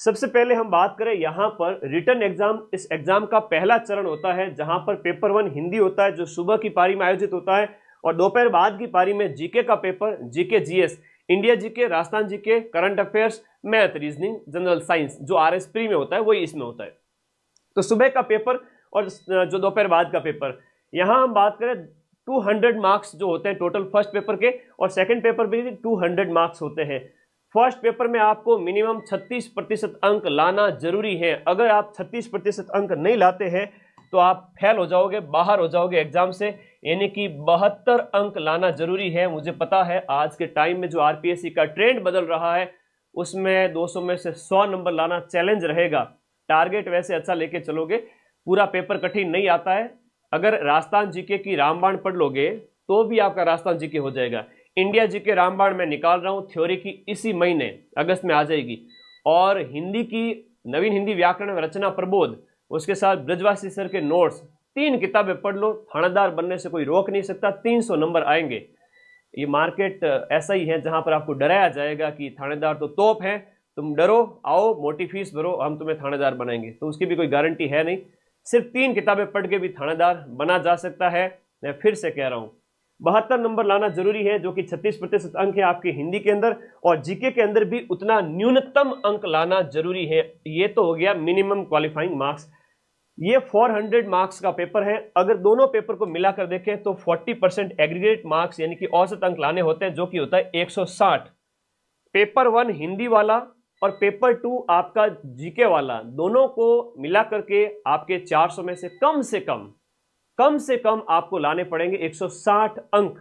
सबसे पहले हम बात करें यहाँ पर रिटन एग्जाम। इस एग्जाम का पहला चरण होता है जहां पर पेपर 1 हिंदी होता है जो सुबह की पारी में आयोजित होता है, और दोपहर बाद की पारी में जीके का paper, GK GS, India GK, Rajasthan GK, current affairs, math, reasoning, general science जो आरएस प्री में होता है वही इसमें होता है। तो सुबह का पेपर और जो दोपहर बाद का पेपर, यहां हम बात करें 200 मार्क्स जो होते हैं टोटल फर्स्ट पेपर के, और सेकंड पेपर पे भी 200 मार्क्स होते हैं। फर्स्ट पेपर में आपको मिनिमम 36% अंक लाना जरूरी है। अगर आप 36% अंक नहीं लाते हैं तो आप फेल हो जाओगे, बाहर हो जाओगे एग्जाम से, यानी कि 72 अंक लाना जरूरी है। मुझे पता है आज के टाइम में जो आरपीएससी का ट्रेंड बदल रहा है उसमें 200 में से 100 नंबर लाना चैलेंज रहेगा। टारगेट वैसे अच्छा लेके चलोगे, पूरा पेपर कठिन नहीं आता है। अगर राजस्थान जीके की रामबाण पढ़ लोगे तो भी आपका राजस्थान जीके हो जाएगा। इंडिया जीके रामबाण मैं निकाल रहा हूं, थ्योरी की इसी महीने अगस्त में आ जाएगी, और हिंदी की नवीन हिंदी व्याकरण रचना प्रबोध, उसके साथ ब्रजवासी सर के नोट्स, 3 किताबें पढ़ लो, थानेदार बनने से कोई रोक नहीं सकता। 300 नंबर आएंगे। ये मार्केट ऐसा ही है जहां पर आपको डराया जाएगा कि थानेदार तो तोप है, तुम डरो, आओ, मोटी फीस भरो, हम तुम्हें थानेदार बनाएंगे। तो उसकी भी कोई गारंटी है नहीं। सिर्फ 3 किताबें पढ़ के भी थानेदार बना जा सकता है। मैं फिर से कह रहा हूं, 72 नंबर लाना जरूरी है, जो कि 36% अंक है आपके हिंदी के अंदर, और जीके के अंदर भी उतना न्यूनतम अंक लाना जरूरी है। ये तो हो गया मिनिमम क्वालिफाइंग मार्क्स। ये 400 मार्क्स का पेपर है। अगर दोनों पेपर को मिलाकर देखें तो 40% एग्रीगेट मार्क्स यानी कि औसत अंक लाने होते हैं, जो कि होता है 160। पेपर 1 हिंदी वाला और पेपर 2 आपका जीके वाला, दोनों को मिला करके आपके 400 में से कम से कम आपको लाने पड़ेंगे 160 अंक।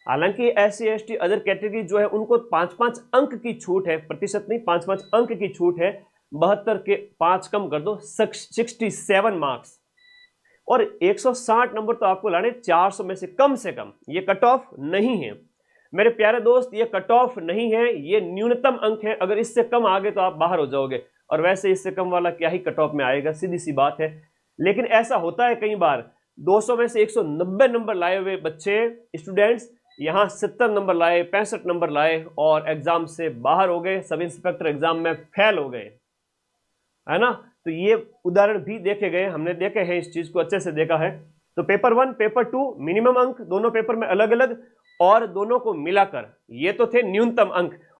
हालांकि एससी एसटी अदर कैटेगरी जो है उनको 5-5 अंक की छूट है, प्रतिशत नहीं, 5-5 अंक की छूट है। 72 के 5 कम कर दो, 67 मार्क्स, और 160 नंबर तो आपको लाने 400 में से कम। ये कट ऑफ नहीं है मेरे प्यारे दोस्त, ये कट ऑफ नहीं है, ये न्यूनतम अंक है। अगर इससे कम आ गए तो आप बाहर हो जाओगे, और वैसे इससे कम वाला क्या ही कट ऑफ में आएगा, सीधी सी बात है। लेकिन ऐसा होता है कई बार, 200 में से 190 नंबर लाए हुए बच्चे, स्टूडेंट्स यहां 70 नंबर लाए, 65 नंबर लाए और एग्जाम से बाहर हो गए, सब इंस्पेक्टर एग्जाम में फेल हो गए, है ना। तो ये उदाहरण भी देखे गए, हमने देखे हैं, इस चीज को अच्छे से देखा है। तो पेपर 1 पेपर 2 मिनिमम अंक दोनों पेपर में अलग अलग, और दोनों को मिलाकर ये तो थे न्यूनतम अंक,